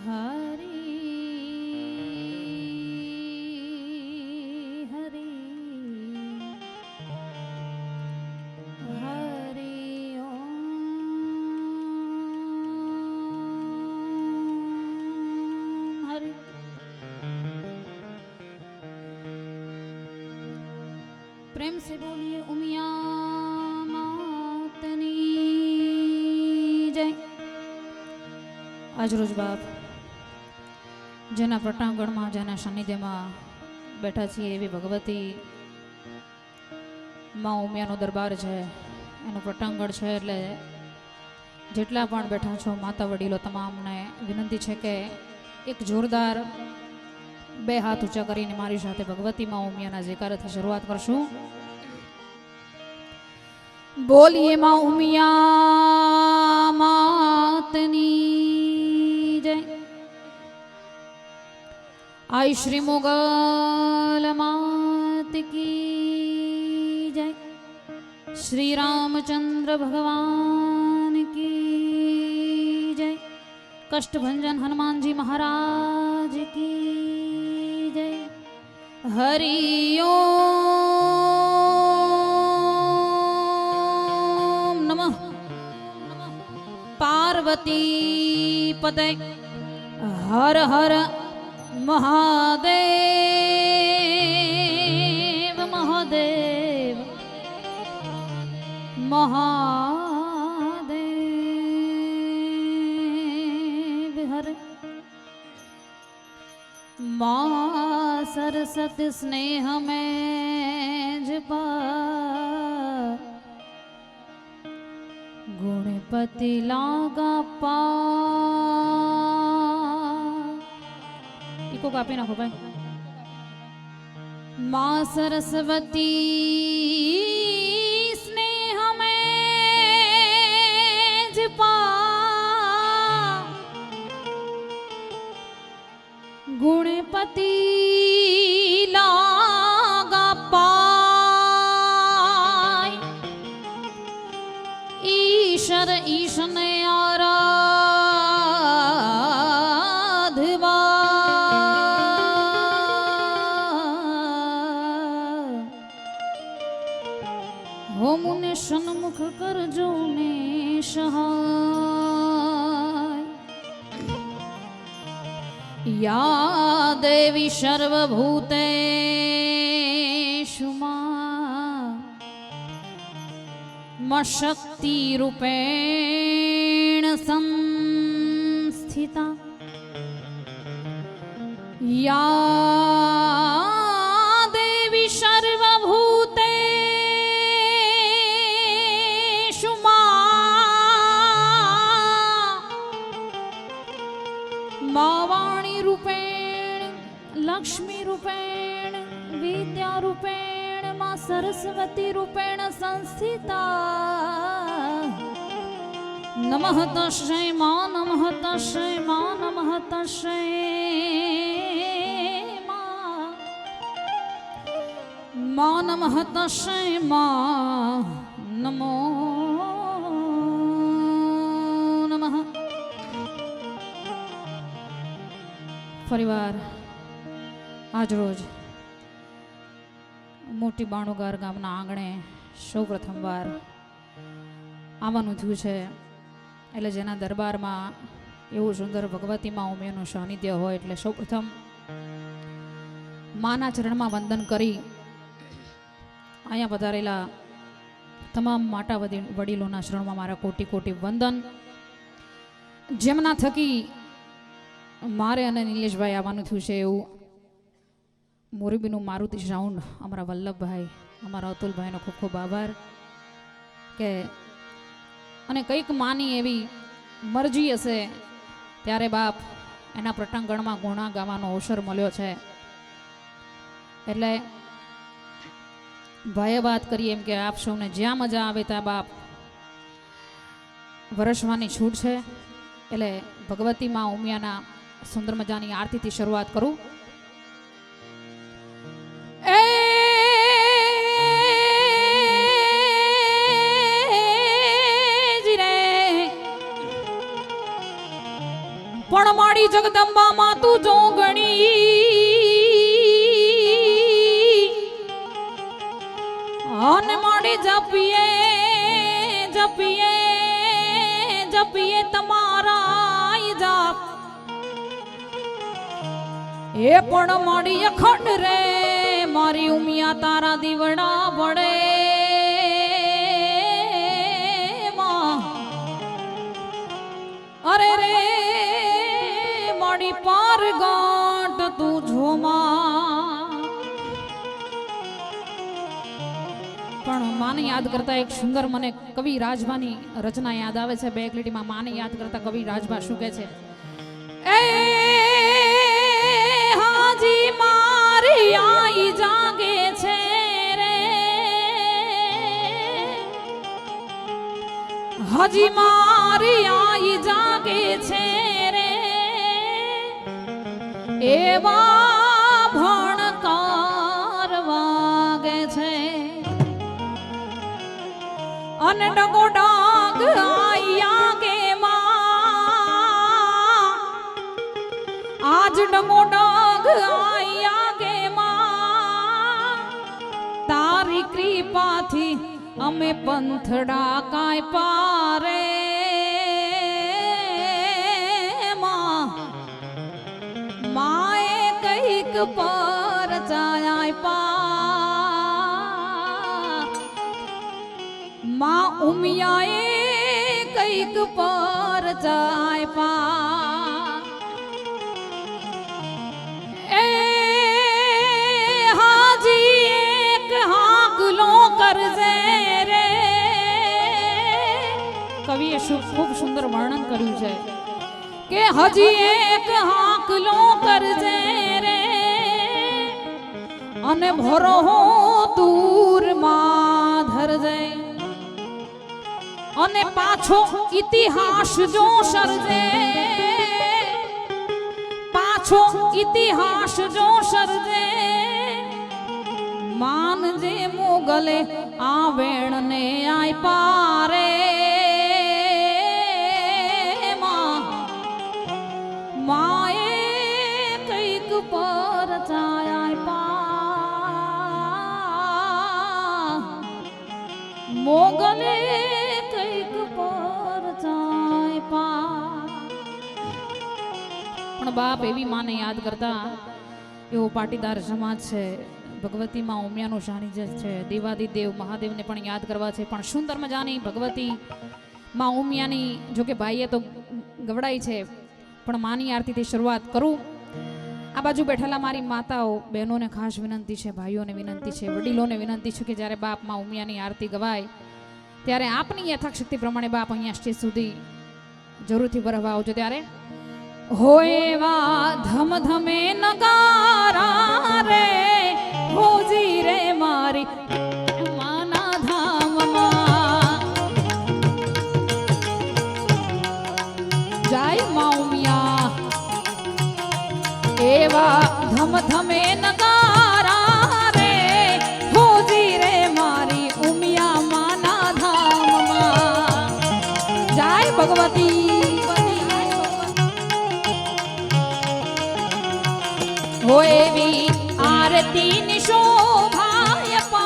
હરી હરી હરી ઓમ હરી प्रेम से बोलिए उमिया मातनी जय। આજરોજ બાપ જેના પટાંગણમાં જેના સાનિધ્યમાં બેઠા છીએ એવી ભગવતી માં ઉમિયાનો દરબાર છે, એનું પટાંગણ છે, એટલે જેટલા પણ બેઠા છો માતા વડીલો તમામને વિનંતી છે કે એક જોરદાર બે હાથ ઊંચા કરીને મારી સાથે ભગવતી માં ઉમિયાના જયકારાથી શરૂઆત કરશું। બોલીએ માં ઉમિયા માતની જય। आई श्री मोगल मात की जय। श्री रामचंद्र भगवान की जय। कष्टभंजन हनुमान जी महाराज की जय। हरिओम नमः पार्वती पते हर हर महादेव महादेव महादेव हर माँ सरस्वती स्नेह में जपा गुणपति लागा पा को कापी नाखो भाई। माँ सरस्वती स्नेह में जपा गुणपति लागा पाय ईश्वर ईशन आराधवा मुने सन्मुख कर जो ने सहाय। या देवी सर्वभूतेषु शक्ति रूपेण संस्थिता। या देवी सर्वभूते वाणी रूपेण लक्ष्मी रूपेण विद्या रूपेण माँ सरस्वती रूपेण संस्थिता। नमः तस्यै माँ नमः तस्यै माँ नमः तस्यै माँ नमः तस्यै माँ नमो नमः। ફરીવાર આજ રોજ મોટી બાણુગાર ગામના આંગણે સૌ પ્રથમવાર આવવાનું થયું છે, એટલે જેના દરબારમાં એવું સુંદર ભગવતીમાં ઉમિયાનું સાનિધ્ય હોય એટલે સૌ પ્રથમ માના ચરણમાં વંદન કરી અહીંયા પધારેલા તમામ માતા વડીલોના શરણમાં મારા કોટી કોટી વંદન। જેમના થકી મારે અને નિલેશભાઈ આવવાનું થયું છે એવું મોરબીનું મારુતિ સાઉન્ડ અમારા વલ્લભભાઈ અમારા અતુલભાઈનો ખૂબ ખૂબ આભાર કે અને કંઈક માની એવી મરજી હશે ત્યારે બાપ એના પટાંગણમાં ગુણા ગાવાનો અવસર મળ્યો છે, એટલે ભાઈએ વાત કરી એમ કે આપ સૌને જ્યાં મજા આવે ત્યાં બાપ વરસવાની છૂટ છે, એટલે ભગવતી માં ઉમિયાના સુંદર મજાની આરતીથી શરૂઆત કરું। પણ મારી જગદંબા માં તું જોગણી અને મારી જપીએ જપીએ જપીએ તમારા જાપ એ પણ મારી અખંડ રે મારી ઉમિયા તારા દીવડા પડે અરે રે મારી પાર ગાંઠ તું જોમાં પણ માને યાદ કરતા એક સુંદર મને કવિ રાજભાની રચના યાદ આવે છે બે એક લીટીમાં માને યાદ કરતા કવિ રાજભા શું કહે છે એ હાજી મારી આઈ જાગે છે રે હાજી મારી આઈ જાગે છે રે એવા ભણકાર વાગે છે અન ડગો ડાગ આયા કે માં આજ ડગો ડાગ આયા કે માં તારી કૃપાથી અમે પંથડા કાય પારે માં માએ કઈક પર ચાય પા માં ઉમિયાએ કઈક પર ચાય પા એ હાજી એક હાકલો કરજે રે કવિએ ખૂબ સુંદર વર્ણન કર્યું છે કે હજી એક હાકલો કરજે રે અને ભરો દૂર માં ધરજે અને પાછો ઇતિહાસ જો સર્જે પાછો ઇતિહાસ જો સર્જે માનજે મોગલે આ વેણ ને આય પારે માએ કઈક પર ચાય પા મોગલે કઈક પર ચાય પા પણ બાપ એવી માને યાદ કરતા એવો પાટીદાર સમાજ છે ભગવતી માં ઉમિયાનું સાનિધ્ય છે દેવાદિદેવ મહાદેવને પણ યાદ કરવા છે પણ સુંદર મજાની ભગવતી માં ઉમિયાની જોકે ભાઈએ તો ગવડાઈ છે પણ માની આરતીથી શરૂઆત કરું આ બાજુ બેઠેલા મારી માતાઓ બહેનોને ખાસ વિનંતી છે ભાઈઓને વિનંતી છે વડીલોને વિનંતી છે કે જ્યારે બાપ માં ઉમિયાની આરતી ગવાય ત્યારે આપની યથાશક્તિ પ્રમાણે બાપ અહીંયા સ્ટેજ સુધી જરૂરથી વરવા આવજો ત્યારે હોયવા ધમધમે નગારા રે હોજી રે મારી માના ધામમાં જય મા ઉમિયા એવા ધમધમે નગારા રે હોજી રે મારી ઉમિયા માના ધામમાં જય ભગવતી હોએવી આરતી ની શોભાય પાર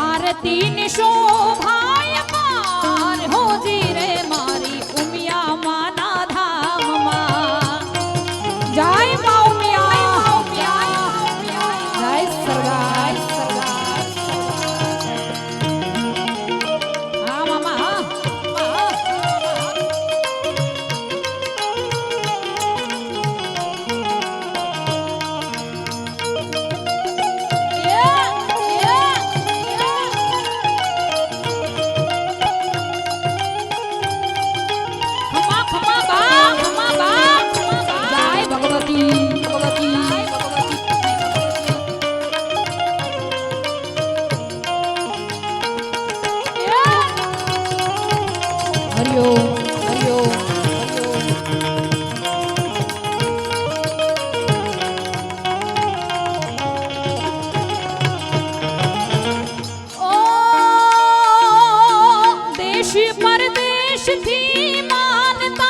આરતી ની શોભાય પાર હોજી રે મારી ઉમિયા માના ધામમાં જય મા ઉમિયા જય સરગાય હા મામા પરદેશ થી માન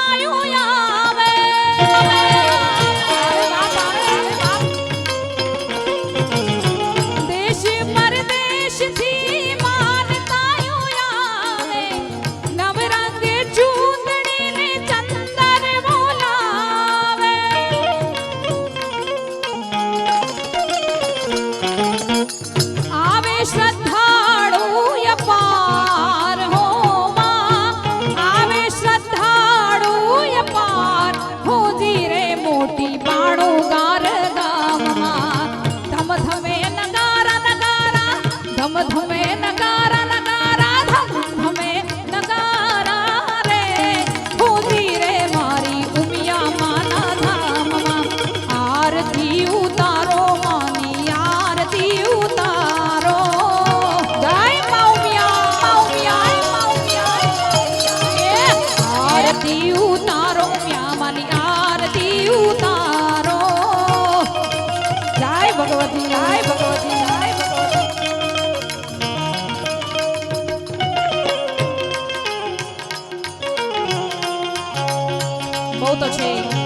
તો છે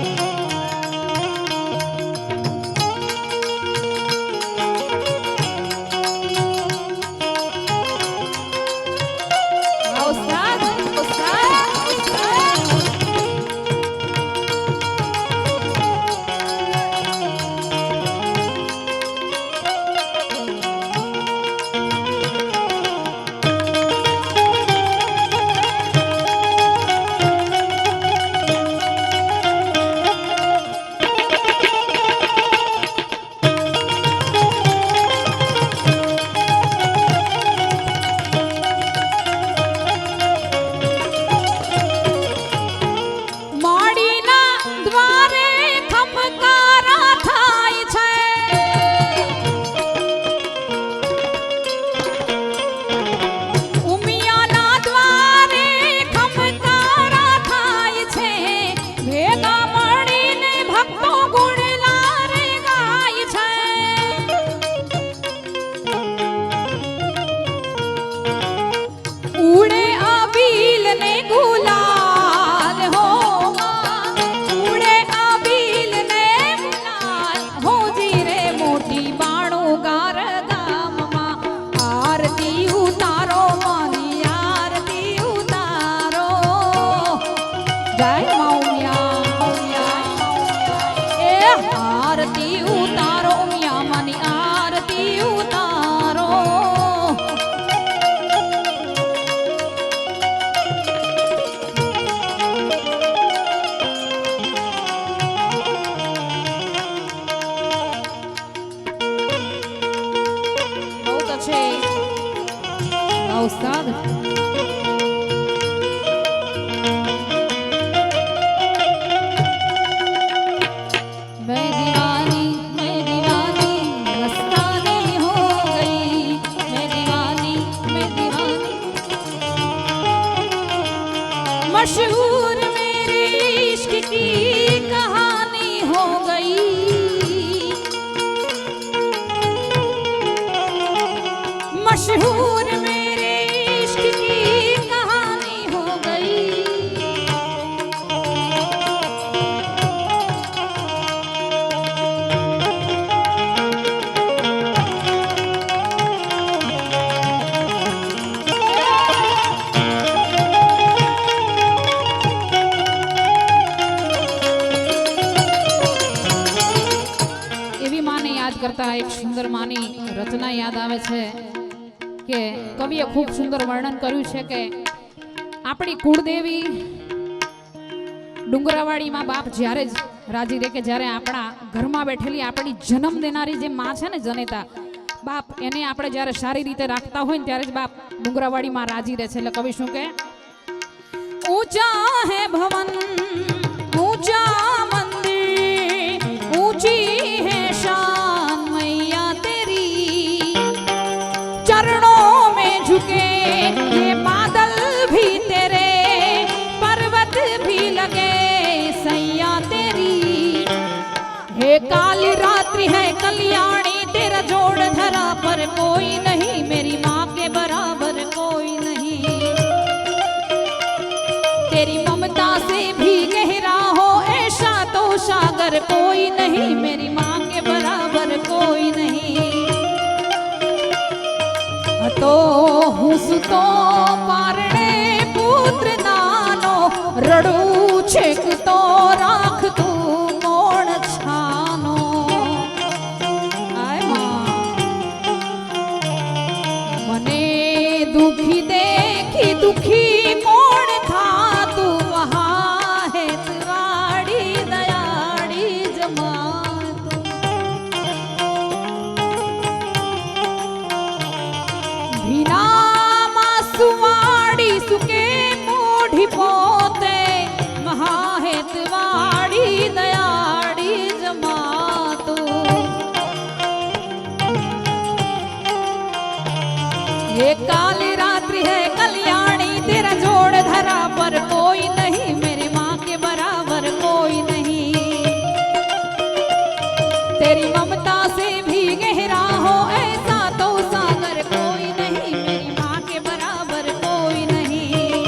ઉસ્તાદ मशहूर मेरे इश्क की कहानी हो गई मशहूर मेरे इश्क की कहानी हो गई करता एक सुंदर मानी रचना याद आवे छे के कविए खूब सुंदर वर्णन कर्યું છે કે આપણી કુળદેવી ડુંગરાવાડી માં બાપ જ્યારે રાજી રે કે જ્યારે આપણા ઘરમાં બેઠેલી આપણી જન્મ દેનારી જે માં છે ને જનેતા બાપ એને આપણે જ્યારે સારી રીતે રાખતા હોય ને ત્યારે જ બાપ ડુંગરાવાડી માં રાજી રહે છે એટલે કવિ શું કહે ऊंचा है भवन ऊंचा मंदिर ऊंची है झुके ये बादल भी तेरे पर्वत भी लगे सैया तेरी हे काली रात्रि है कल्याणी तेरा जोड़ धरा पर कोई नहीं मेरी माँ के बराबर कोई नहीं तेरी ममता से भी गहरा हो ऐसा तो सागर कोई नहीं मेरी माँ के बराबर कोई नहीं तो हुसतो पारणे पुत्र नानो रडू छेक तो राख तू कोण छानो आय मां मने दुखी देखी दुखी कोण था तू वहा है वाड़ी दयाड़ी जमा सुवाड़ी सुके मोढ़ी पोते महाहेतवाड़ी दयाड़ी जमातो ये काली रात्रि है कल्याणी तेरा जोड़ धरा पर कोई नहीं मेरी माँ के बराबर कोई नहीं तेरी ममता से भी गहरा हो ऐसा तो सागर कोई नहीं मेरी माँ के बराबर कोई नहीं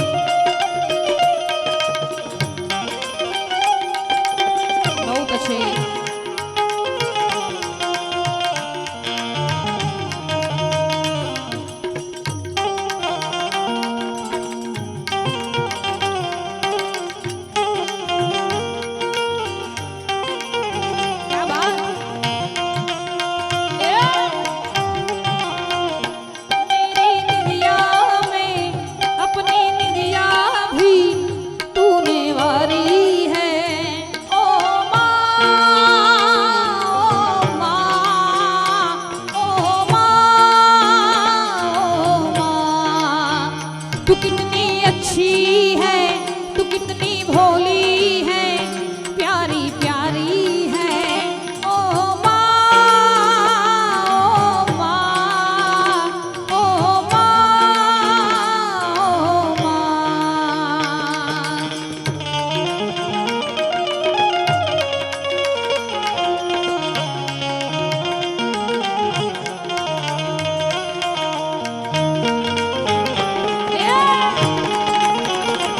भोली है प्यारी प्यारी है ओ माँ ओ माँ ओ माँ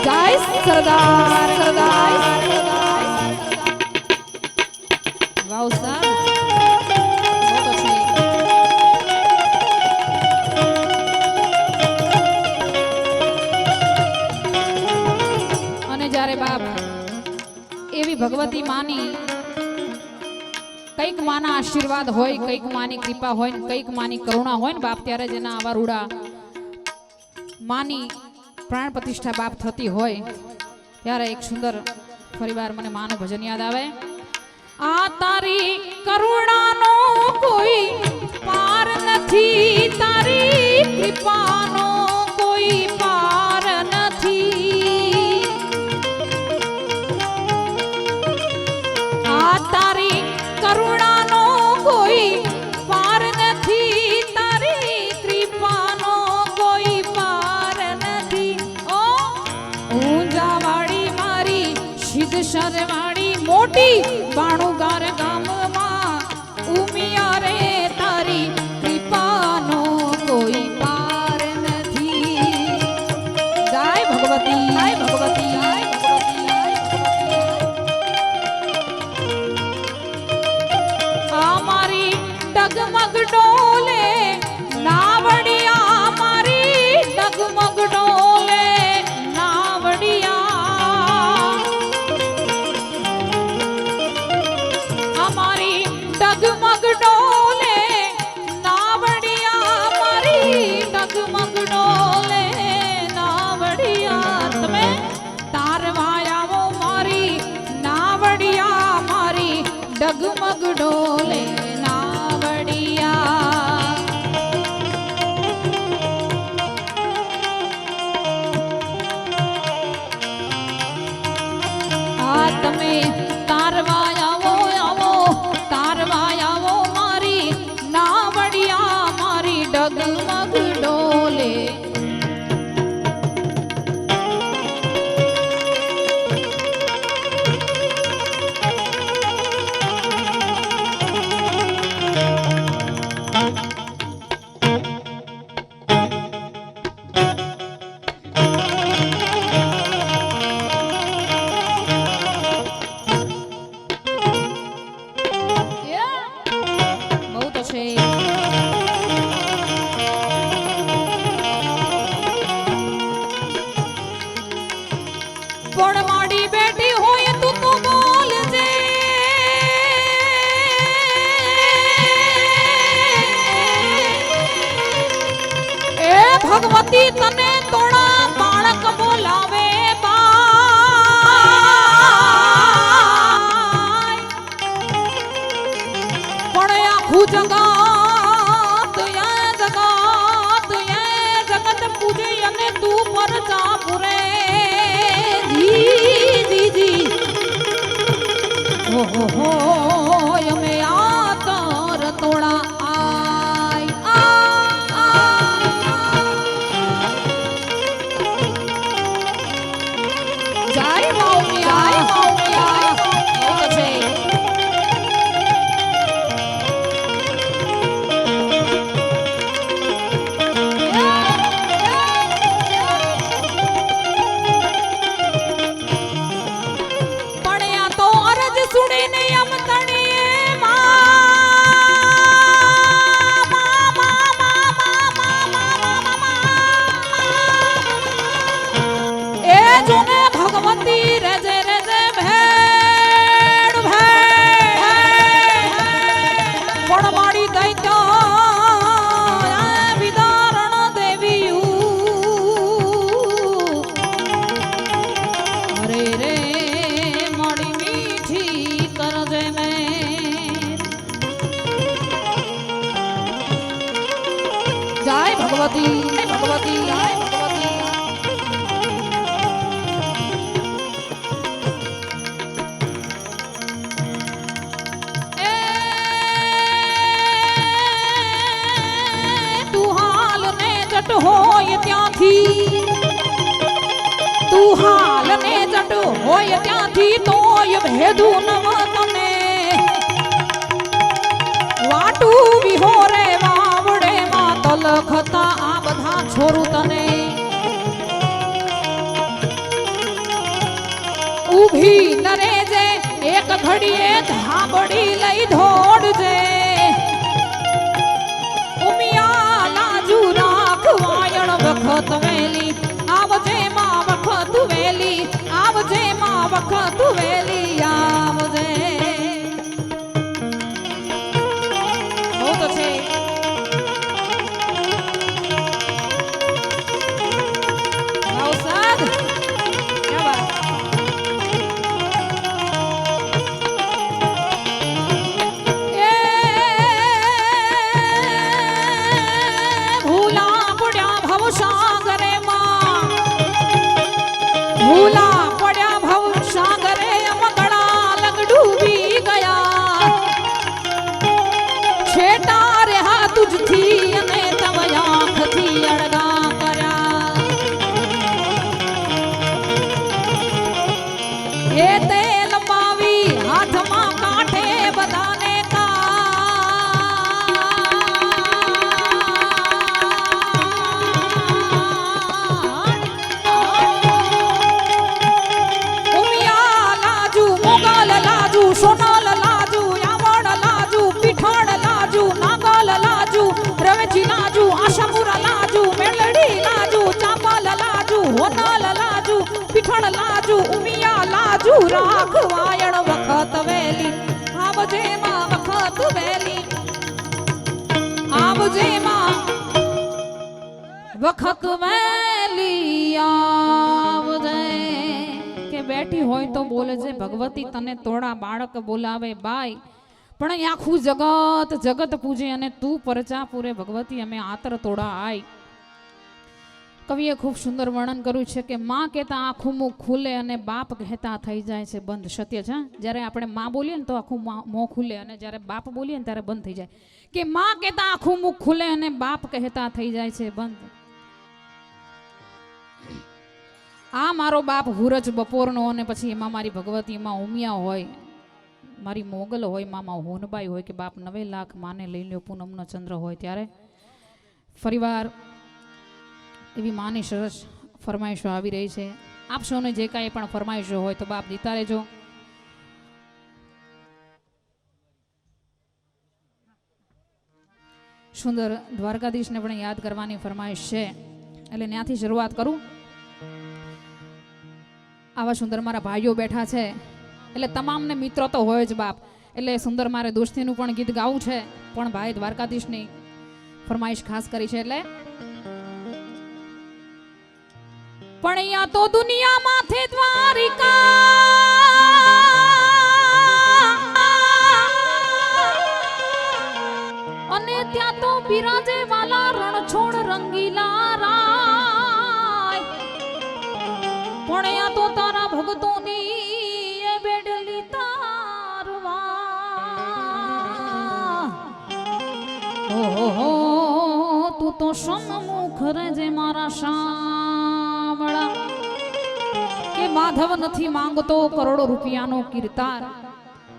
गाइस सरदार सरदार वाह साहब बहुत अच्छी અને જ્યારે બાપ એવી ભગવતી માની કઈક માના આશીર્વાદ હોય કઈક માની કૃપા હોય ને કઈક માની કરુણા હોય ને બાપ ત્યારે જેના આવા રૂડા માની प्राण प्रतिष्ठा बाप थती होय त्यारे एक सुंदर फरीवार मने मानु भजन याद आवे आ तारी करुणा नो कोई पार नथी तारी कृपा नो कोई पार नथी आ तारी करुणा नो कोई पार नथी तारी कृपा नो कोई पार नथी ऊंजा वाड़ी मारी सिद्धेश्वर वाड़ी मोटी बाणुगार गाम मां उमिया रे तारी कृपा नो कोई पार नथी जय भगवती जय भगवती जय हमारी डगमग डोले नावड़िया हमारी डगमग डोले नावड़िया हमारी डगमग डोले नावड़िया हमारी डगमग डोले नावड़िया तमे तारवाया वो मारी नावड़िया मारी डगमग डोले नावड़िया तमे तारवाया वो आवो तारवाया वो मारी नावड़िया मारी डगमग डोले बहुत अच्छे पण माड़ी बेटी होय तू तो बोल जे ए भगवती तने तोड़ा बालक बोलावे पण आखू जगत ये जगत पूजे अने तू पर जा पुरे जी हो यमे आतर तोड़ा आय जय मौनिया बहुत अच्छे सुने ने हम तने ए जोने भगवती रजे रजे भेड़ पण माड़ी दैत्य विदारण देवीयू अरे रे माड़ी मीठी करजे में जय भगवती जय भगवती जय भगवती હાલ ને જટ હોય ત્યાંથી તોય ભેદું નવ તને વાટું વિહોરે વાવડે માં તલખતા આ બધા છોરું તને ઊભી નરે જે એક ઘડીએ ધાબડી લઈ ધોડજે ઉમિયા લાજુ રાખ વાયણ વખત વેલી આવજે માં વખત વેલી આવજે માં વખત વેલી આવજે બહુ તો છે સાદ ક્યા બાત સાગરે માં ભૂલા પડ્યા ભવ સાગરે મગડા લગ ડૂબી ગયા છેટા રે હા તુજથી અને તવ આંખથી અડગા કર્યા એ તે લંબાવી હાથમાં કાંઠે બધાને સોનાલ લાજુ યાવણ લાજુ પીઠાણ લાજુ નાગલ લાજુ રવેજી લાજુ આશાપુરા લાજુ મેલડી લાજુ ચાપાલ લાજુ હોનાલ લાજુ પીઠાણ લાજુ ઉમિયા લાજુ રાખ વાયણ વખત વેલી આવજે માં વખત વેલી આવજે માં વખત વેલી આવજે બેઠી હોય તો બોલે છે ભગવતી તને તોડા બાળક બોલાવે બાઈ પણ અહીં આખું જગત પૂજે અને તું પરચા પૂરે ભગવતી અમે આતર તોડા આય કવિએ ખૂબ સુંદર વર્ણન કર્યું છે કે માં કહેતા આખું મુખ ખુલે અને બાપ કહેતા થઈ જાય છે બંધ સત્ય છે જ્યારે આપણે માં બોલીએ ને તો આખું મોં ખુલે અને જ્યારે બાપ બોલીએ ને ત્યારે બંધ થઈ જાય કે માં કહેતા આખું મુખ ખુલે અને બાપ કહેતા થઈ જાય છે બંધ આ મારો બાપ હુરજ બપોરનો અને પછી એમાં મારી ભગવતી એમાં ઉમિયા હોય મારી મોગલ હોય મામા હોનબાઈ હોય કે બાપ 9 લાખ માને લઈ લ્યો પૂનમનો ચંદ્ર હોય ત્યારે ફરીવાર એવી માની સરસ ફરમાઈશો આવી રહી છે આપ સૌને જે કાંઈ પણ ફરમાઈશો હોય તો બાપ દીતા રહેજો સુંદર દ્વારકાધીશને પણ યાદ કરવાની ફરમાઈશ છે એટલે ત્યાંથી શરૂઆત કરું આવા સુંદર મારા ભાઈઓ બેઠા છે એટલે તમામને મિત્રો તો હોય જ બાપ એટલે સુંદર મારે દોસ્તીનું પણ ગીત ગાવું છે પણ ભાઈ દ્વારકાધીશની ફરમાઈશ ખાસ કરી છે એટલે પણ અહીંયા તો દુનિયા માથે દ્વારિકા અને ત્યાં તો બિરાજે વાલા રણછોડ રંગીલા રાય પણ અહીંયા તો તારા ભક્તોની એ બેડલી તારવા ઓહો તું તો સન્મુખ રહેજે મારા શામળા કે માધવ નથી માંગતો કરોડો રૂપિયાનો કીર્તાર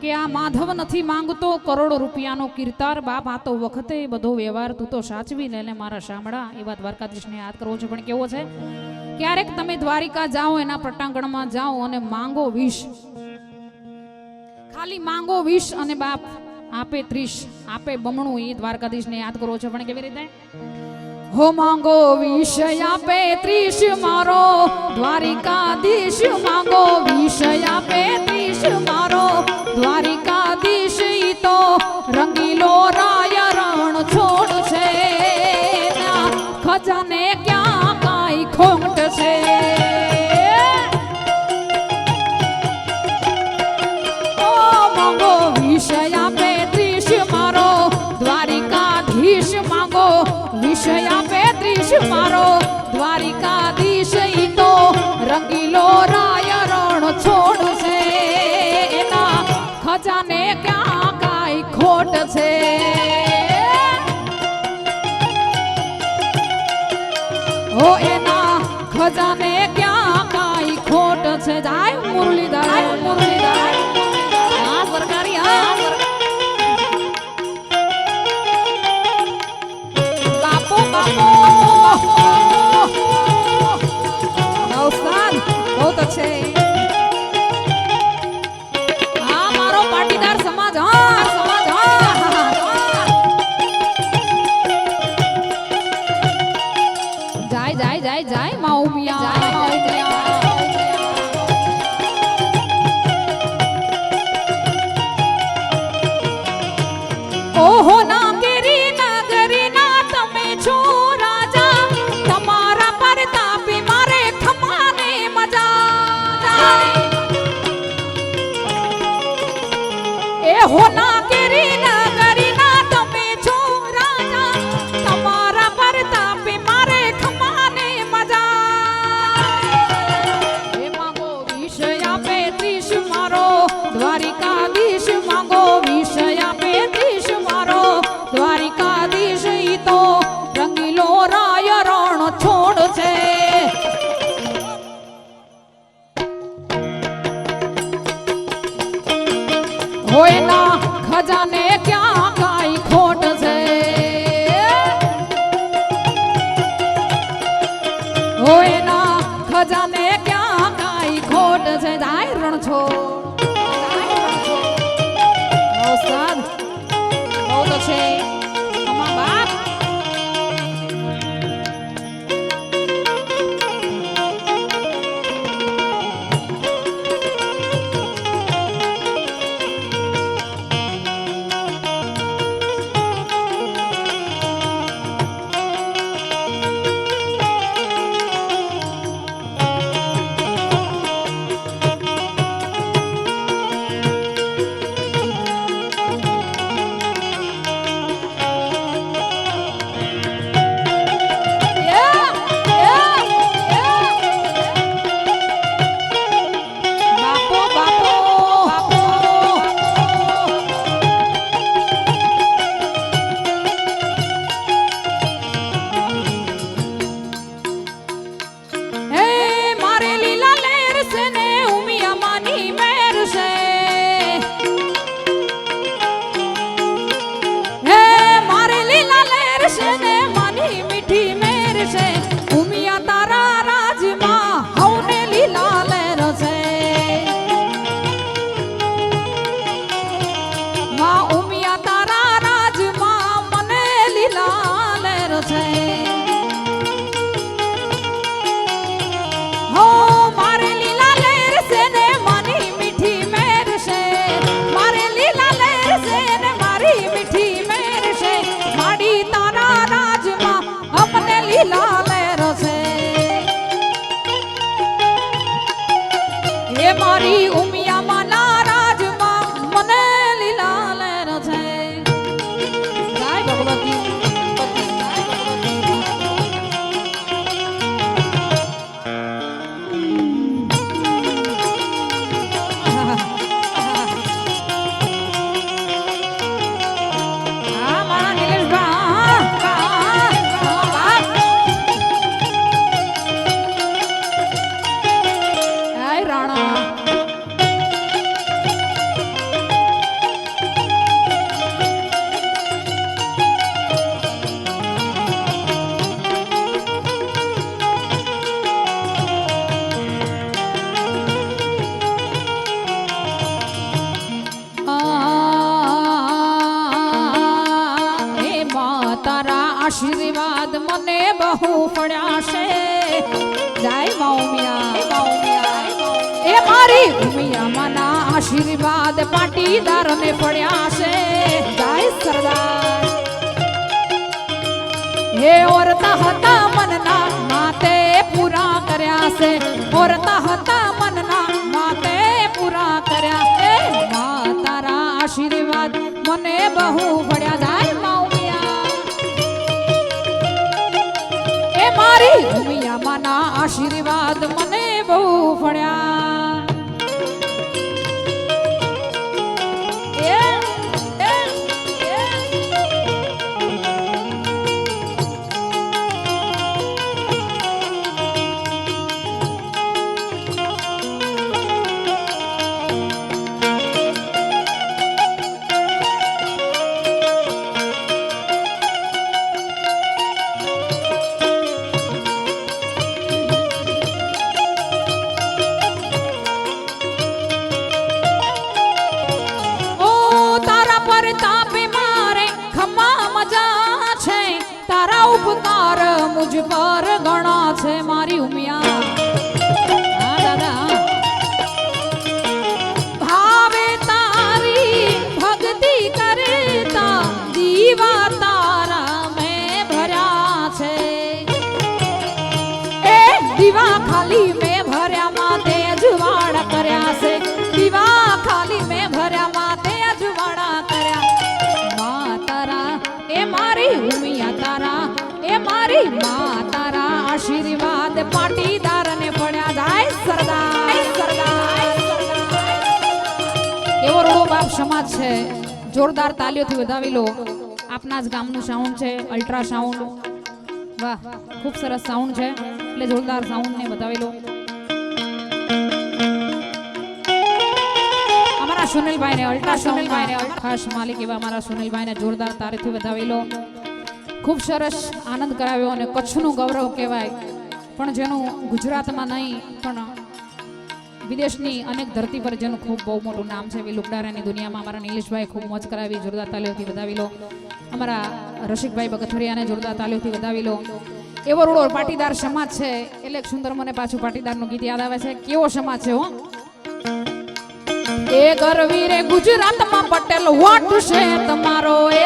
કે આ માધવ નથી માંગતો કરોડો રૂપિયાનો કીર્તાર બાપ આ તો વખતે બધો વ્યવહાર તું તો સાચવી લે મારા શામળા એવા દ્વારકાધીશને યાદ કરવો છે પણ કેવો છે ક્યારેક તમે દ્વારિકા જાઓ એના પટાંગણમાં જાઓ અને માંગો વિષ ખાલી માંગો વિષ અને બાપ આપે 30 આપે બમણું એ દ્વારકાધીશને યાદ કરવો છે પણ કેવી રીતે હો માંગો વિષ આપે 30 મારો દ્વારિકાધીશ માંગો વિષ આપે 30 મારો દ્વારિકાધીશ ઈ તો રંગીલો રાય રણ છોડ છે ખજાને ક્યાં કાઈ ખોટ છે ઓ માંગો વિષ આપે 30 મારો દ્વારિકાધીશ માંગો વિષ આપે 30 મારો દ્વારિકાધીશ ઈ તો રંગીલો રાય રણ છોડ છે એના ખજાને ક્યાં કાઈ ખોટ છે ઓ એના ખજાને ક્યાં કાઈ છે. હા મારો પાટીદાર સમાજ, હા સમાજ, હા. જાય જાય જાય જાય માં ઉમિયા, ઓહો ના કેરી નગરી ના તમે છો રાજા, તમારા પર તાપી મારે ખમાને મજા. એ હો ના કેરી નગરી ના તમે છો રાજા, તમારા પર તાપી મારે ખમાને મજા. એ માંગો વિષય આપે ત્રીસ મારો દ્વારિકાધીશ, માંગો વિષય આપે ત્રીસ મારો દ્વારિકાધીશ. ઈ તો રંગીલો રાય રણ છોડ છે. હોય ના ખજાને ક્યાં કાઈ ખોટ છે. હોય ના ખજાને ક્યાં કાઈ ખોટ છે. જાય રણ છોડ, ઉસ્તાદ બહુ તો છે અમાર બાપ. બાપો બાપો બાપો હે મારે લીલા લેર છે ને ઉમિયા માની મેર છે. હે મારે લીલા લેર છે ને માની મીઠી મેર છે. ઉમિયા તારા રાજમાં હવને લીલા લેર છે. માં ઉમિયા તારા રાજમાં મને લીલા લેર છે. હો મારે લીલા લેર છે ને માની મીઠી મેર છે. મારે લીલા લેર છે ને મારી મીઠી મેર છે. માડી તારા રાજમાં અમને લીલા લેર છે. હે મારી ઉમિયા માના રાજમાં મને લીલા લેર છે. જય ભગવતી, હા મારા નિલેશભાઈ, હા બાપ. હાય રાણા આશીર્વાદ મને બહુ પડ્યા છે. જય મા ઉમિયા, એ મારી ઉમિયા માના આશીર્વાદ પાટીદાર ને પડ્યા છે. જય સરદાર. હે ઓરતા હતા મનના માતે પૂરા કર્યા છે. ઓરતા હતા મનના માતે પૂરા કર્યા. એ મા તારા આશીર્વાદ મને બહુ પડ્યા. જય મા ઉમિયા, એ મારી ઉમિયા માના આશીર્વાદ મને બહુ પડ્યા. પર ગણો છે મારી ઉમિયા હા દાદા ભાવે તારી ભક્તિ કરતા દીવા તારા મેં ભર્યા છે એ દીવા ખાલી મેં ભર્યા માતે અજવાળા કર્યા છે દીવા ખાલી મેં ભર્યા માતે અજવાળા કર્યા મા તારા એ મારી ઉમિયા તારા એ મારી મા તારા આશીર્વાદ પાટીદાર ને પડ્યા જાય સરદાર સરદાર એવો રોડો બાપ સમાજ છે જોરદાર તાલીઓથી વધાવી લો આપના જ ગામનું સાઉન્ડ છે અલ્ટ્રા સાઉન્ડ વાહ ખૂબ સરસ સાઉન્ડ છે એટલે જોરદાર સાઉન્ડ ને વધાવી લો અમારા સુનિલભાઈ ને અલ્ટ્રા સુનિલભાઈ ને ખાસ માલિક એવા અમારા સુનિલભાઈ ને જોરદાર તારીથી વધાવી લો ખૂબ સરસ આનંદ કરાવ્યો અને કચ્છનું ગૌરવ કહેવાય પણ જેનું ગુજરાતમાં નહીં પણ વિદેશની અનેક ધરતી પર જેનું ખૂબ બહુ મોટું નામ છે એવી લુકડારાની દુનિયામાં અમારા નિલેશભાઈ ખૂબ મોજ કરાવી જોરદાર તાલીઓથી વધાવી લો અમારા રસિકભાઈ બગથરિયાને જોરદાર તાલીઓથી વધાવી લો એવો રૂડો પાટીદાર સમાજ છે એટલે સુંદર મને પાછું પાટીદારનું ગીત યાદ આવે છે કેવો સમાજ છે હો એ ગરવી રે ગુજરાતમાં પટેલ વોટ છે તમારો એ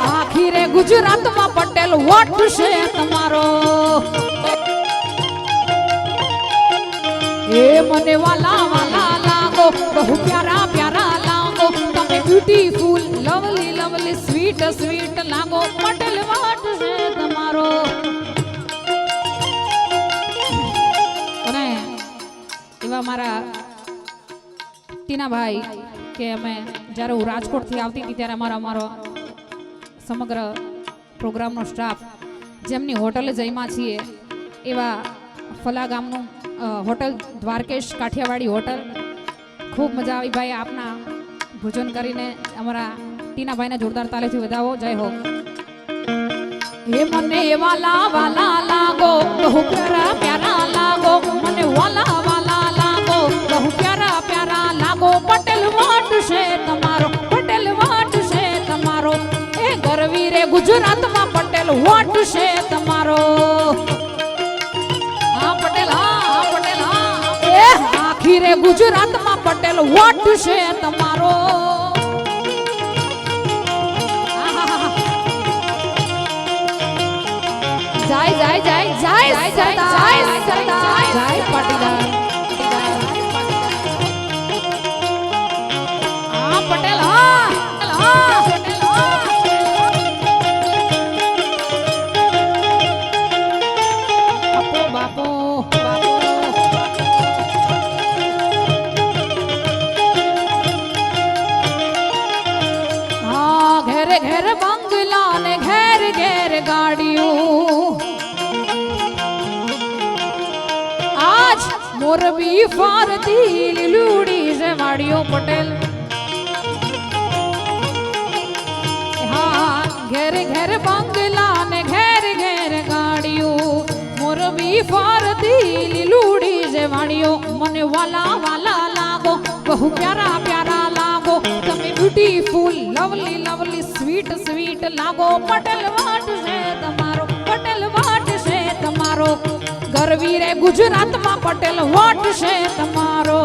આખી રે ગુજરાતમાં પટેલ વોટ છે તમારો એ મને વાલા વાલા લાગો બહુ પ્યારા પ્યારા લાગો તમે beautiful lovely lovely sweet sweet લાગો પટેલ વોટ છે તમારો અને એવા મારા ટીનાભાઈ કે અમે જ્યારે હું રાજકોટથી આવતી હતી ત્યારે અમારો સમગ્ર પ્રોગ્રામનો સ્ટાફ જેમની હોટલે જઈમાં છીએ એવા ફલા ગામનું હોટલ દ્વારકેશ કાઠિયાવાડી હોટલ ખૂબ મજા આવી ભાઈ આપના ભોજન કરીને અમારા ટીનાભાઈને જોરદાર તાલીથી વધાવો જય હો હે મને વાલા વાલા લાગો બહુ પ્યારા પ્યારા લાગો મને વાલા વાલા લાગો બહુ પ્યારા પ્યારા લાગો પટેલ વોટ છે તમારો પટેલ વોટ છે તમારો એ ગરવી રે ગુજરાતમાં પટેલ વોટ છે તમારો હા પટેલ હા એ આખી રે ગુજરાતમાં પટેલ વોટ છે તમારો જાય જાય જાય જાય જાય સરદાર જાય પાટીદાર હા પટેલ હા પટેલ હા બાપો બાપો હા ઘેરે ઘેર બંગલા ને ઘેર ઘેર ગાડીઓ આજ મોરબી ફારતી લીલુડી છે વાડીઓ પટેલ હા ઘેર ઘેર બંગલા ને ઘેર ઘેર ગાડીઓ મોરબી ફારતી લીલુડી છે વાડીઓ મને વાલા વાલા લાગો બહુ પ્યારા પ્યારા લાગો તમે beautiful lovely lovely sweet sweet લાગો પટેલ વાટ છે તમારો પટેલ વાટ છે તમારો ગરવી રે ગુજરાતમાં પટેલ વોટ છે તમારો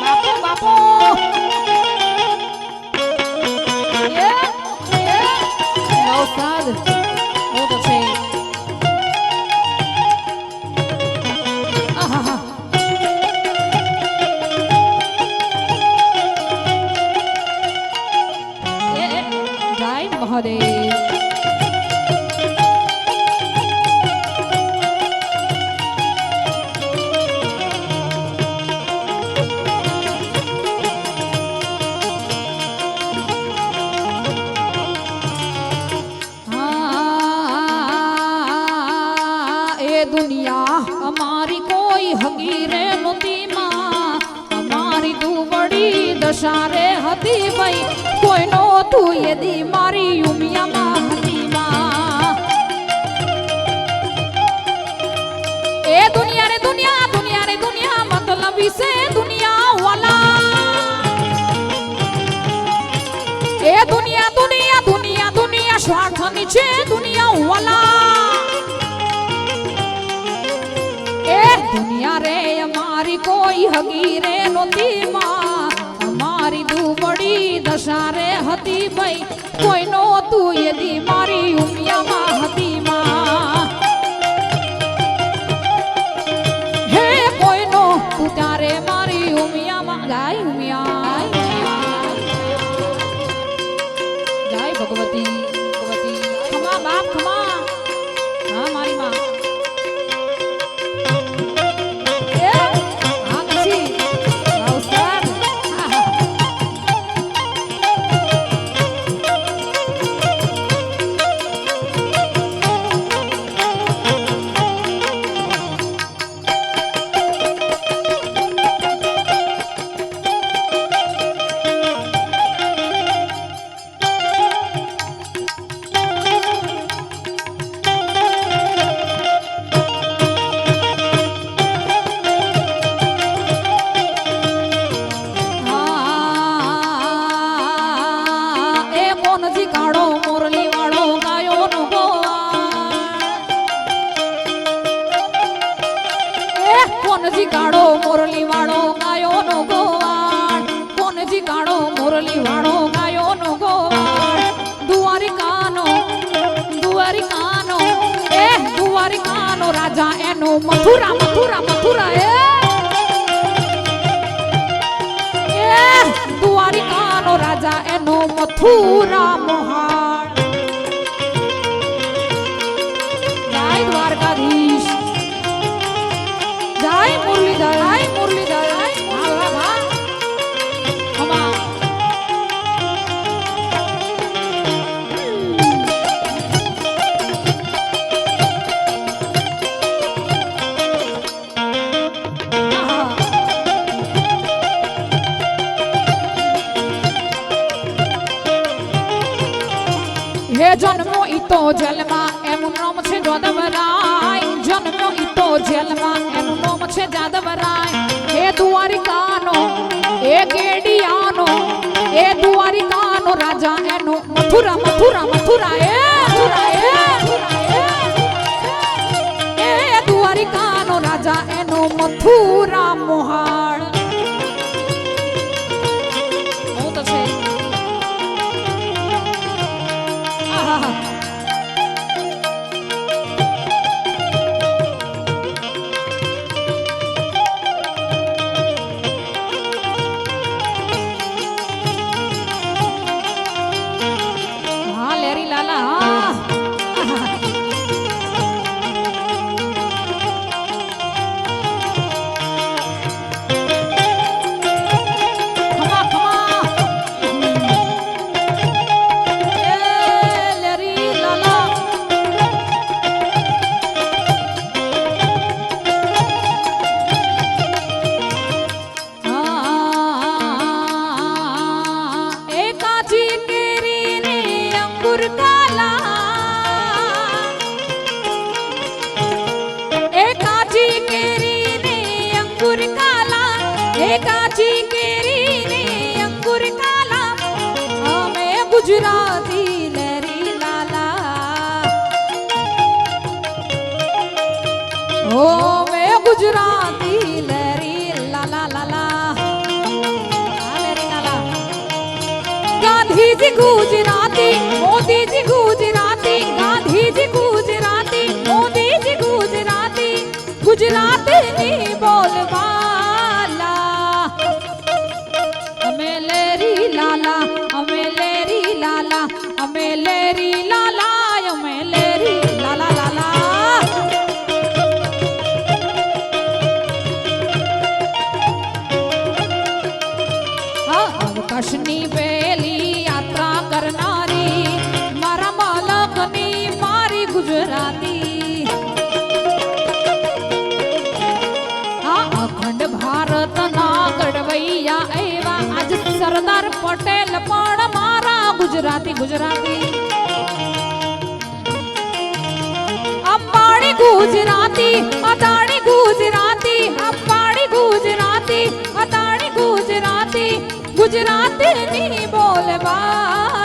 બાપો બાપો નવસાદ બહુ તો છે આહા મહાદેવ દુનિયા અમારી કોઈ હગીરે નહોતી માં અમારી દુબળી દશા રે હતી ભાઈ કોઈ નહોતું યદી મારી ઉમિયામાં હતી માં એ દુનિયા રે દુનિયા દુનિયા રે દુનિયા મતલબ છે એ દુનિયા દુનિયા દુનિયા દુનિયા સ્વાર્થની છે દુનિયા વાલા એ દુનિયા રે અમારી કોઈ હગી રે નોતી માં અમારી દુબળી દશા રે હતી ભાઈ કોઈ નો તું યદી મારી ઉમિયામાં હતી માં હે કોઈ નો તું ત્યારે મારી ઉમિયામાં ગાય ઉમિયા ગાય ભગવતી ભગવતી ખમા બાપ ખમા હા મારી માં કોનજી કાળો મોરલી વાળો ગાયો નો ગોવાળ કોનજી કાળો મોરલી વાળો ગાયો નો ગોવાળ દુવારિકાનો દુવારિકાનો રાજા એનો મથુરા મથુરા મથુરા એ દુવારિકાનો રાજા એનો મથુરા મોહાળ જય દ્વારકાધીશ જય મુરલીધર જય મુરલીધર વાહ વાહ હમા હે જન્મો ઈતો જેલમાં એનું નામ છે જોદવરાય જન્મો ઈતો જેલમાં એનું નામ છે જાદવરાય હે દ્વારિકાનો એ કેડિયાનો એ દ્વારિકાનો રાજા એનો મથુરા મથુરા મથુરા એ દ્વારિકાનો રાજા એનો મથુરા મોહાળ હું તો છે ગુજરાતી લરી લાલા ઓ મે ગુજરાતી લરી લાલા લાલા લરી લાલા ગાંધીજી ગુજરાતી મોદીજી ગુજરાતી ગાંધીજી ગુજરાતી મોદીજી ગુજરાતી ગુજરાતની બોલવાલા અમે લરી લાલા અમે લેરી લાલા અમે લેરી લાલા અમે લેરી લાલા લાલા અવકાશની પેલી યાત્રા કરનારી મારા માલકની મારી ગુજરાતી અખંડ ભારતના ગઢવૈયા એવા આજ સરદાર પટેલ પણ મારા ગુજરાતી ગુજરાતી અંબાણી ગુજરાતી અદાણી ગુજરાતી અંબાણી ગુજરાતી અદાણી ગુજરાતી ગુજરાતીની બોલવા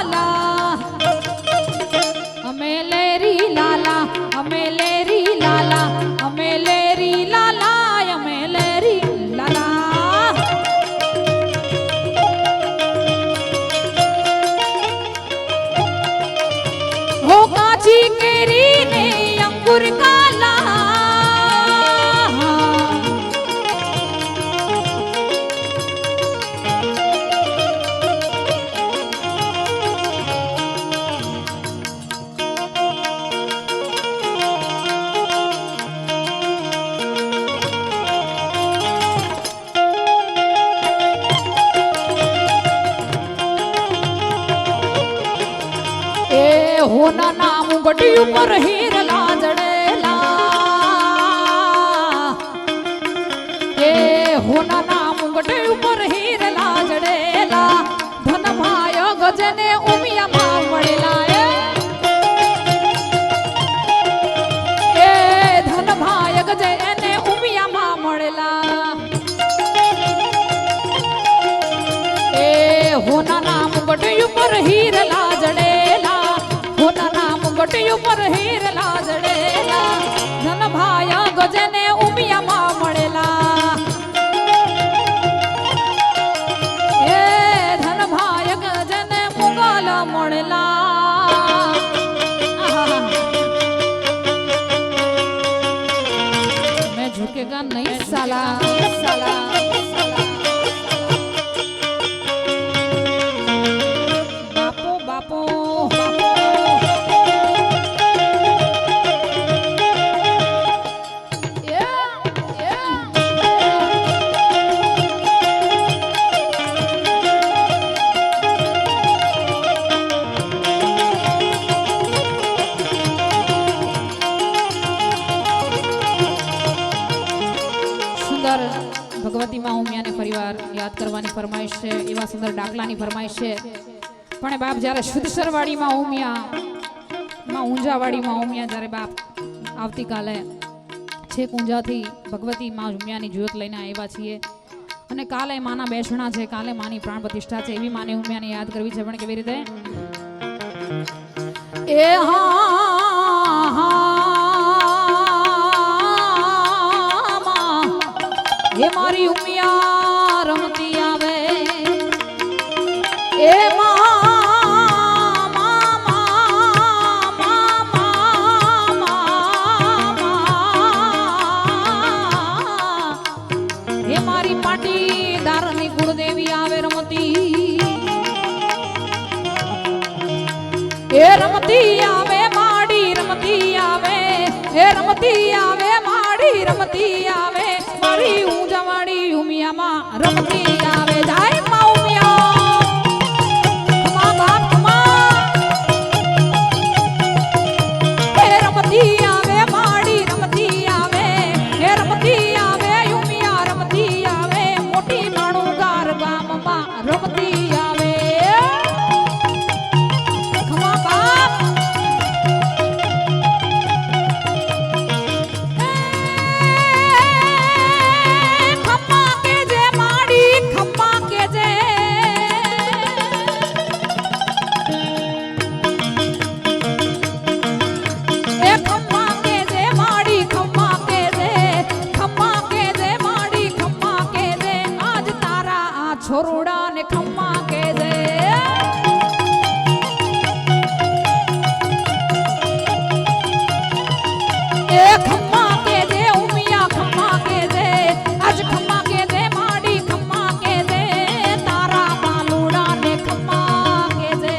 હોના નામ ગટી ઉપર હીરલા જડેલા એ હોના નામ ગટી ઉપર હીરલા જડેલા ધન ભાય ગજને ઉમિયામાં મળેલા એ ધન ભાય ગજને ઉમિયામાં મળેલા એ હોના નામ ગટી ઉપર હીરલા જડેલા હોના નામ ગટી ઉપર હીરલા જડેલા ધન ભાય ગજને ઉમિયામાં મળેલા એ ધન ભાય ગજને મુગલ મળેલા મેં ઝુકેગા નહીં સાલા સાલા ભગવતી માં ઉમિયાને ફરીવાર યાદ કરવાની ફરમાઈશ છે એવા સુંદર ડાકલાની ફરમાઈશ છે પણ બાપ જ્યારે શુદ્ધસરવાડીમાં ઉમિયા માં ઊંઝાવાડીમાં ઉમિયા જ્યારે બાપ આવતીકાલે છેક ઊંઝાથી ભગવતી માં ઉમિયાની જ્યોત લઈને આવ્યા છીએ અને કાલે માના બેસણા છે કાલે માની પ્રાણ પ્રતિષ્ઠા છે એવી માને ઉમિયાને યાદ કરવી છે પણ કેવી રીતે એ હે મારી ઉમિયા રમતી આવે એ હે મારી પાટીદારની કુળદેવી આવે રમતી એ રમતી આવે માડી રમતી આવે એ રમતી આવે માડી રમતી આવે મારી ઊંઝાવાડી ઉમિયામાં રમતી આવે જાય માં ઉમિયા ખમા બાપ ખમા એ રમતી આવે માડી રમતી આવે એ રમતી આવે ઉમિયા રમતી આવે મોટી માણું ગાર ગામમાં રમતી આવે ખમા બાપ છોરુડા ને ખમ્મા કે દે એ ખમ્મા કે દે ઉમિયા ખમ્મા કે દે આજ ખમ્મા કે દે માડી ખમ્મા કે દે તારા બાલુડા ને ખમ્મા કે દે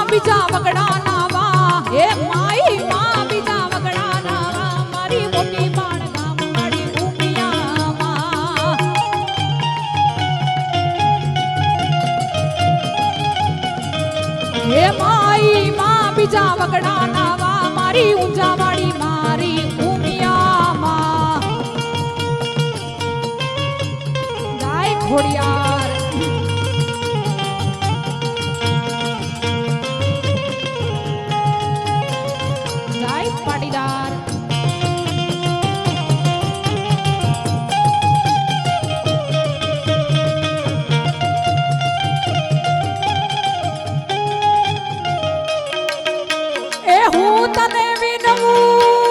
બીજા વગડા નાવા હે માઈ માં બીજા વગડા નાવા મારી મોટી બાણ ગામ મારી ઉમિયામાં હે માઈ માં બીજા વગડા નાવા મારી ઊંઝાવાડી મારી ઉમિયામાં ગાય ખોડિયાર પાટીદાર એ હું તને વિનવું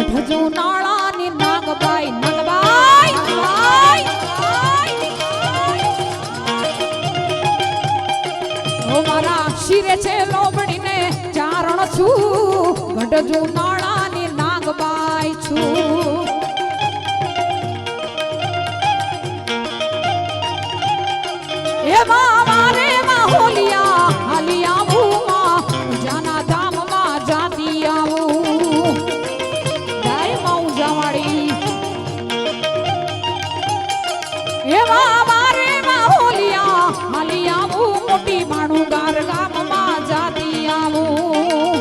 ગઢજો નાળાની નાગબાઈ નાગબાઈ નાગબાઈ ઓ મારા શિરે છે લોબડીને ચારણ છું ગઢજો નાળાની નાગબાઈ છું એમાં મારે માં હોલિયા હાલી આવું જાના ધામમાં જાતી આવું જાય માં ઉજાવાડી એમાં મારે માં હોલિયા હાલી આવું મોટી માણું ગાર ગામમાં જાતી આવું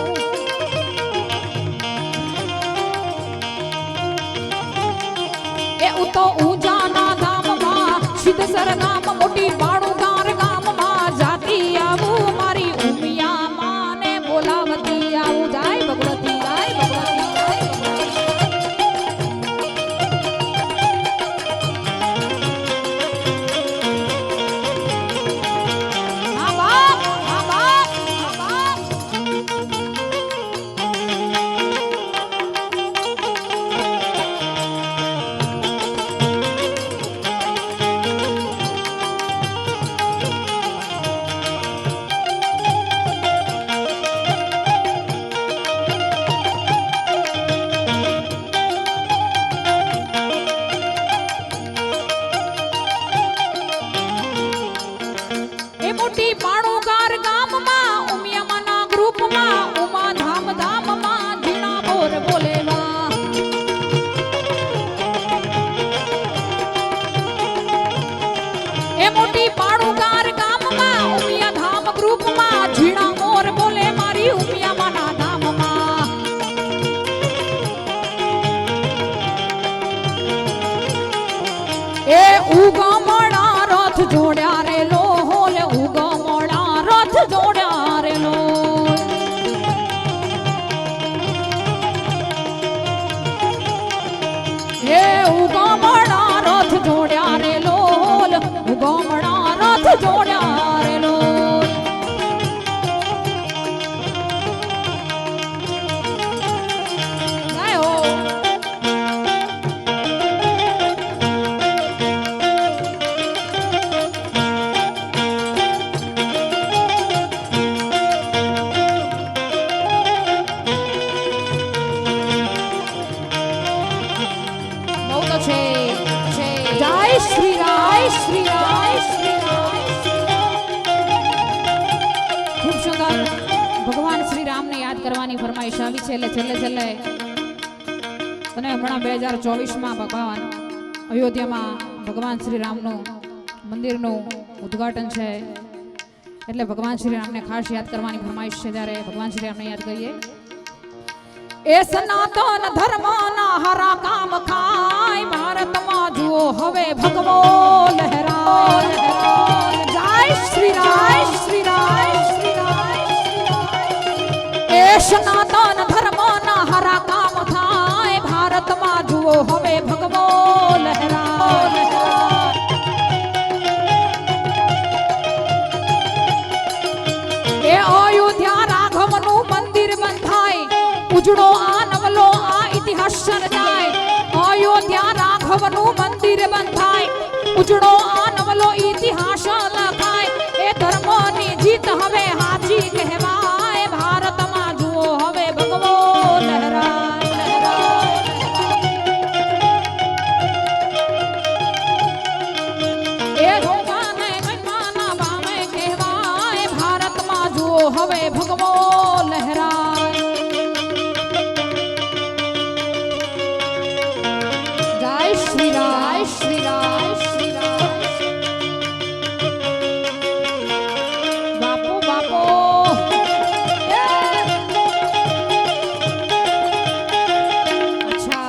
એ ઉતો ઉજાના ધામમાં સિદ્ધસર ગામ મોટી માણું ગાર ગામમાં જાતી આવું મારી ઉમિયા માને બોલાવતી આવું જાય ભગવતી જાય ભગવતી હા બાપ હા બાપ હા બાપ મોટી માણુગાર ગામમાં ઉમિયામાના ગ્રુપમાં ઉમા ધામ ધામમાં ઝીણા બોર બોલેવા એ મોટી માણુગાર ગામમાં ઉમિયા ધામ ગ્રુપમાં ઝીણા મોર બોલે મારી ઉમિયામાના ધામમાં એ ઉગમણા રથ જોડ્યા રે લો જોડ્યા રે લોલ ઉગમણા રથ જોડ્યા રે લોલ ગાયો બહુ તો છે જય શ્રી રાય શ્રી રાય શ્રી રાય ખૂબ સુંદર ભગવાન શ્રી રામને યાદ કરવાની ફરમાઈશ આવી છે એટલે છેલ્લે અને હમણાં 2024માં ભગવાન અયોધ્યામાં ભગવાન શ્રી રામનું મંદિરનું ઉદ્ઘાટન છે એટલે ભગવાન શ્રી રામને ખાસ યાદ કરવાની ફરમાઈશ છે ત્યારે ભગવાન શ્રી રામને યાદ કરીએ એ સનાતન ધર્મના હરા કામ ખાય ભારતમાં જુઓ હવે ભગવો લહેરાય જય શ્રી રાય શ્રી રાય શ્રી રાય એ સનાતન ધર્મના હરા કામ થાય ભારતમાં જુઓ હવે ભગવો લહેરાય એ અયોધ્યા રાઘવનું મંદિર બંધાય ઉજળો આ નવલો આ ઇતિહાસ સર્જાય અયોધ્યા રાઘવનું મંદિર બંધાય ઉજળો આ નવલો ઇતિહાસ લખાય એ ધર્મની જીત હવે હાચી કહેવાય ભારતમાં જુઓ હવે ભગવો લહેરાય એ ધોકાને મનમાના બામે કહેવાય ભારતમાં જુઓ હવે ભગવો લહેરાય श्री राय श्री राय श्री राय बापो बापो अच्छा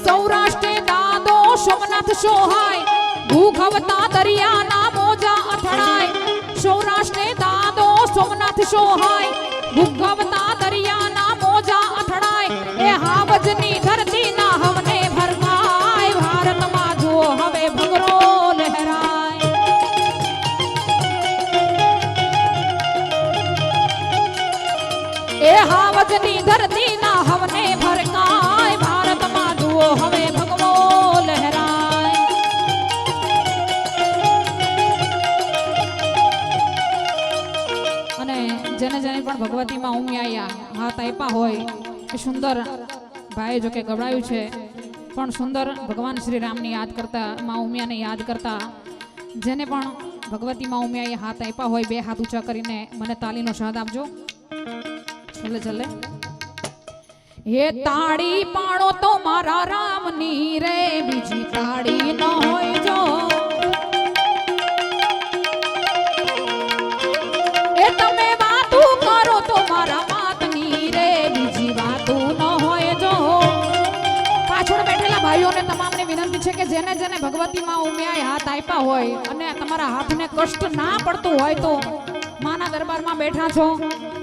સૌરાષ્ટ્રે દાદો સોમનાથ સોહાય ભૂખવતા દરિયાના મોજા અથડાય સૌરાષ્ટ્રે દાદો સોમનાથ સોહાય ઉગવતા દરિયાના મોજા અથડાય એ હાવજની ધરતીના હવને ભરકાય ભારતમાં જુઓ હવે ભંગરો લહેરાય એ હાવજની ધરતીના હવને ભરકાય ભારતમાં જુઓ હવે ભગવો લહેરાય અને જેને જેને પણ ભગવતીમાં ઉમિયા હાથ આપ્યા હોય એ સુંદર ભાઈ જો કે ગવડાયું છે પણ સુંદર ભગવાન શ્રી રામની યાદ કરતા માં ઉમિયાને યાદ કરતા જેને પણ ભગવતીમાં ઉમિયાએ હાથ આપ્યા હોય બે હાથ ઊંચા કરીને મને તાલીનો સાથ આપજો ચલે ચલે હે તાળી પાડો તો મારા રામની રે બીજી તાળી ન હોય જો એ તમે વાતું કરો તો મારા માતની રે બીજી વાતું ન હોય જો પાછળ બેઠેલા ભાઈઓને તમામને વિનંતી છે કે જેને જેને ભગવતીમાં ઉમિયાએ હાથ આપ્યા હોય અને તમારા હાથને કષ્ટ ના પડતું હોય તો માના દરબારમાં બેઠા છો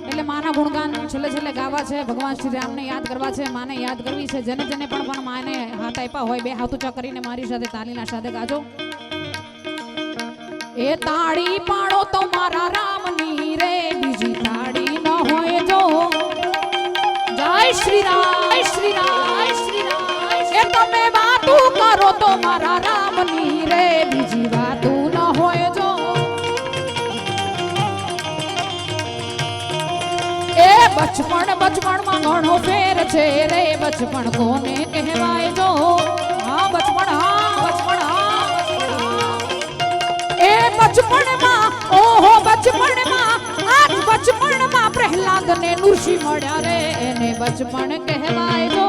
એટલે માના ગુણગાન છેલ્લે છેલ્લે ગાવા છે ભગવાન શ્રી રામને યાદ કરવા છે માને યાદ કરવી છે જેને જેને પણ માને હાથ આપ્યા હોય બે હાથ ઊંચા કરીને મારી સાથે તાલીના સાથે ગાજો એ તાળી પાડો તો મારા રામની રે બીજી તાળી ન હોય જો જય શ્રી રામ શ્રી રામ શ્રી રામ એ તમે વાતું કરો તો મારા રામની રે બીજી વાતું ન હોય જો એ બચપણમાં ઘણો ફેર છે રે બચપણ કોને કહેવાય જો હા બચપણ એ બચપણમાં ઓહો બચપણમાં આજ બચપણમાં પ્રહલાદ ને નૃષિ મળ્યા રે એને બચપણ કહેવાય જો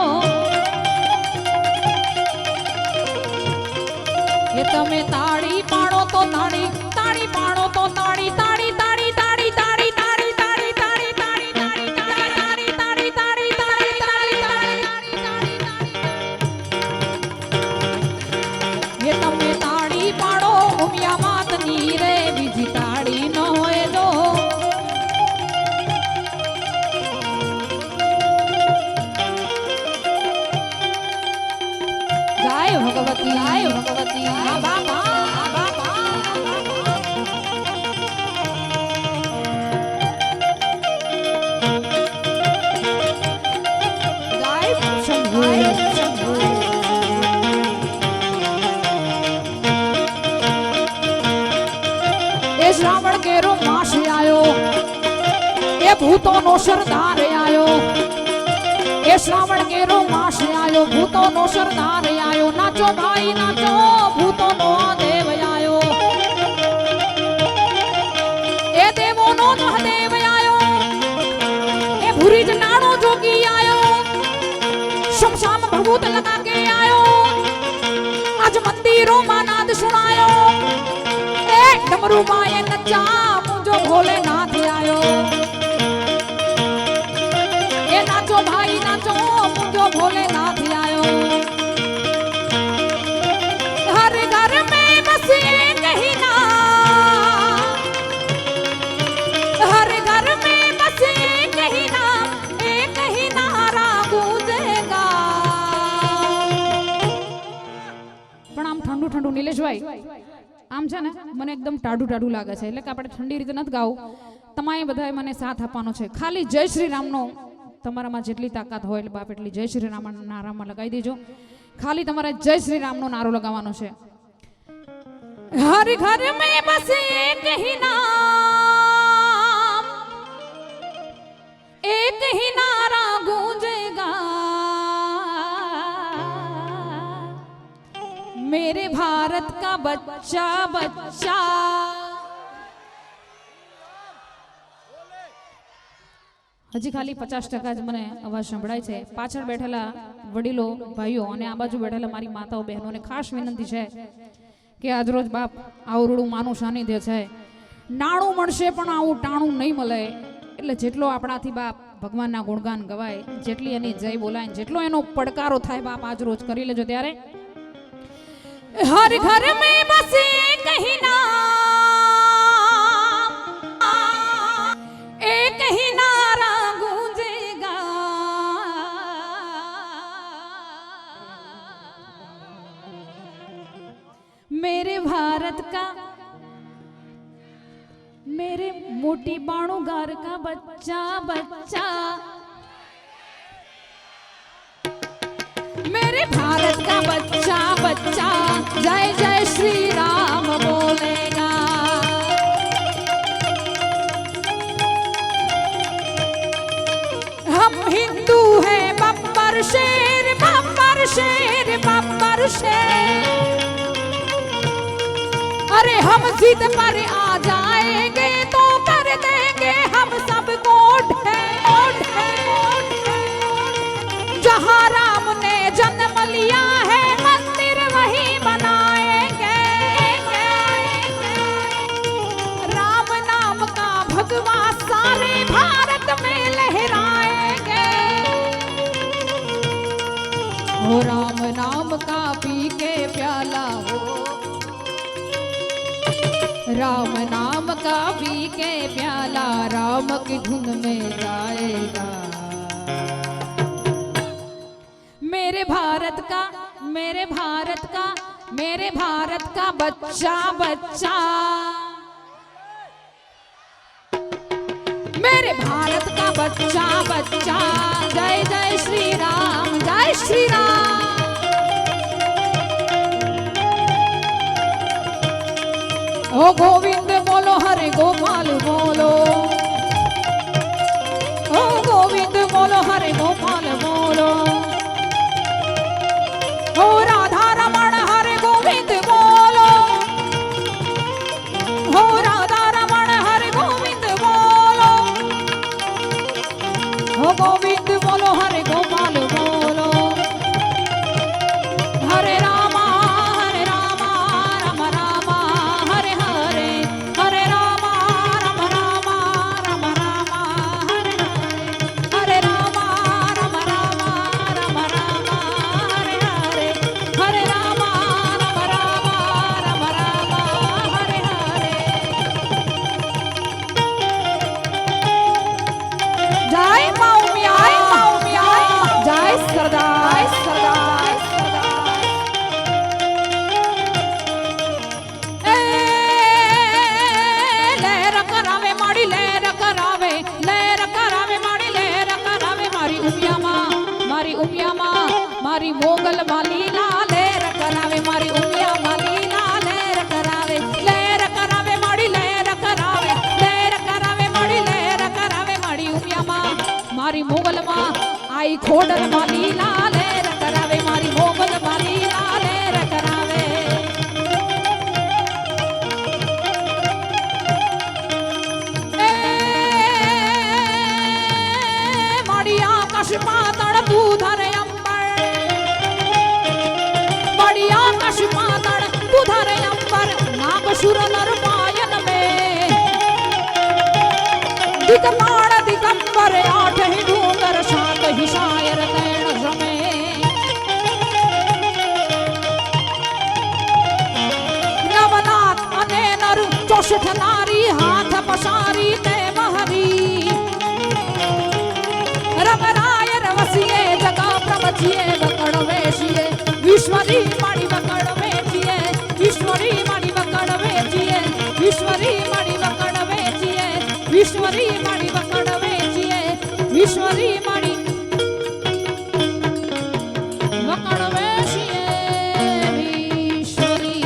એ તમે તાળી પાડો તો તાળી તાળી પાડો તો તાળી તાળી તાળી તાળી તાળી તાળી તાળી તાળી તાળી તાળી તાળી તાળી તાળી તાળી તાળી એ તમે તાળી પાડો ઉમિયા માતની રે બીજી તાળી ન હોય જો જય ભગવતી આ બાબા श्रावण केरो मास आयो ए भूतों नो सरदार आयो ए श्रावण केरो मास आयो भूतों नो सरदार आयो नाचो भाई नाचो भूतों नो देव आयो ए देवो नो महादेव आयो ए भूरी जनाड़ो जोगी आयो शमशाम भभूत लगा के आयो आज मंदिरों में नाद सुनायो डमरू माए नचा मुझो भोलेनाथ आयो ए नाचो भाई नाचो मुझो भोलेनाथ आयो हर घर में बस एक ही नाम हर घर में बस एक ही नारा गूंजेगा प्रणाम ठंडू ठंडू नीलेश भाई આમ છે ને મને એકદમ ટાઢું ટાઢું લાગે છે એટલે કે આપણે ઠંડી રીતે નથી ગાવું તમારે બધાએ મને સાથ આપવાનો છે ખાલી જય શ્રી રામનો તમારામાં જેટલી તાકાત હોય એટલે બાપ એટલી જય શ્રી રામ નારામાં લગાવી દેજો ખાલી તમારે જય શ્રી રામનો નારો લગાવવાનો છે હર ઘર મે બસ એક હી નામ એક હી નારા गूंजेगा मेरे भारत का बच्चा बच्चा હજી ખાલી 50% જ મને અવાજ સંભળાય છે પાછળ બેઠેલા વડીલો ભાઈઓ અને આ બાજુ બેઠેલા મારી માતાઓ બહેનોને ખાસ વિનંતી છે કે આજરોજ બાપ આવરૂડું માનું સાનિધ્ય છે નાણું મળશે પણ આવું ટાણું નહીં મળે એટલે જેટલો આપણાથી બાપ ભગવાનના ગુણગાન ગવાય જેટલી એની જય બોલાય જેટલો એનો પડકારો થાય બાપ આજરોજ કરી લેજો ત્યારે हर घर में बस एक ही नाम एक ही नारा मेरे मोटी बाणू गार का बच्चा बच्चा, मेरे भारत का बच्चा बच्चा जय जय श्री राम बोलेगा। हम हिंदू हैं बब्बर शेर बब्बर शेर बब्बर शेर, अरे हम जिद पर आ जाएंगे तो कर देंगे हम सबको ढेर ढेर। जहाँ राम ने जन्म लिया है मंदिर वहीं बनाएंगे। राम नाम का भगवा सारे भारत में लहराएंगे। हो राम नाम का पी के प्याला हो, राम नाम का पी के प्याला राम की धुन में गाएगा। मेरे भारत का मेरे भारत का मेरे भारत का बच्चा बच्चा, मेरे भारत का बच्चा बच्चा जय जय श्री राम जय श्री राम। ओ गोविंद बोलो हरे गोपाल बोलो, ओ गोविंद बोलो हरे गोपाल बोलो, ओ राधा रमण हरे गोविंद बोलो, ओ राधा रमण हरे गोविंद बोलो, ओ गोविंद बोलो हरे गोपाल बोलो। हरे रामा राम रामा हरे हरे, हरे रामा राम रामा राम रामा हरे हरे, हरे रामा राम रामा राम रामा हरे हरे, हरे रामा राम रामा राम रामा हरे हरे। जय मौमिया जय सरदार सरदार लहर करावे माड़ी लहर करावे माड़ी लहर करावे मारी उमिया माँ मारी मोगल माली ला लहर करावे मारी उमिया माली ला लहर करावे माड़ी लहर करावे माड़ी लहर करावे मारी उमिया माँ मारी मोगल माँ आई खोडल माली ला लहर करावे मारी मोगल माली ला लहर करावे। आकाश पाताल तू धरे अंबर, बड़ी आकाश पाताल तू धरे अंबर, नागसुर नर पायन में दिगंबर दिगंबर आठ ही डूंगर शांत ही शायर तैण रमे। नवनाथ अने नर 64 नारी हाथ पसारी ते महरी, रमराय रवसिए जगा प्रवचिए वकड़ वेशिए ईश्वरी माड़ी वकड़ वेचिए, ईश्वरी माड़ी वकड़ वेचिए, ईश्वरी माड़ी वकड़ वेचिए, ईश्वरी माड़ी वकड़ वेचिए, ईश्वरी माड़ी वकड़ वेचिए ईश्वरी।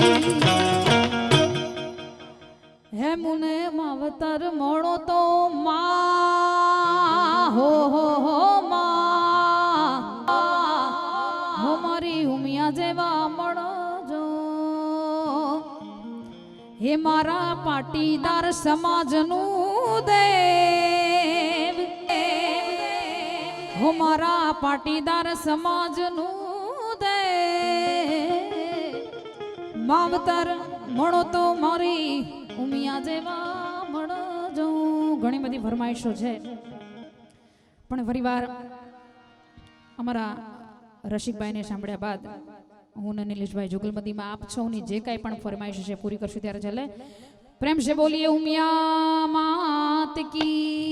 हे मुने मावतर मोड़ो तो माँ हो माँ हो मारी उमिया जेवा मळो हे मारा पाटीदार समाजनु देव, हो मारा पाटीदार समाजनु देव। मावतर मळो तो मारी उमिया जेवा मळो। घणी बधी फरमाइशो छे पण फरीवार અમારા રસિકભાઈને સાંભળ્યા બાદ હું અને નિલેશભાઈ જુગલબંધીમાં આપ સૌની જે કાંઈ પણ ફરમાઈશ છે પૂરી કરશું ત્યારે ચાલે। પ્રેમ સે બોલીએ ઉમિયા માત કી।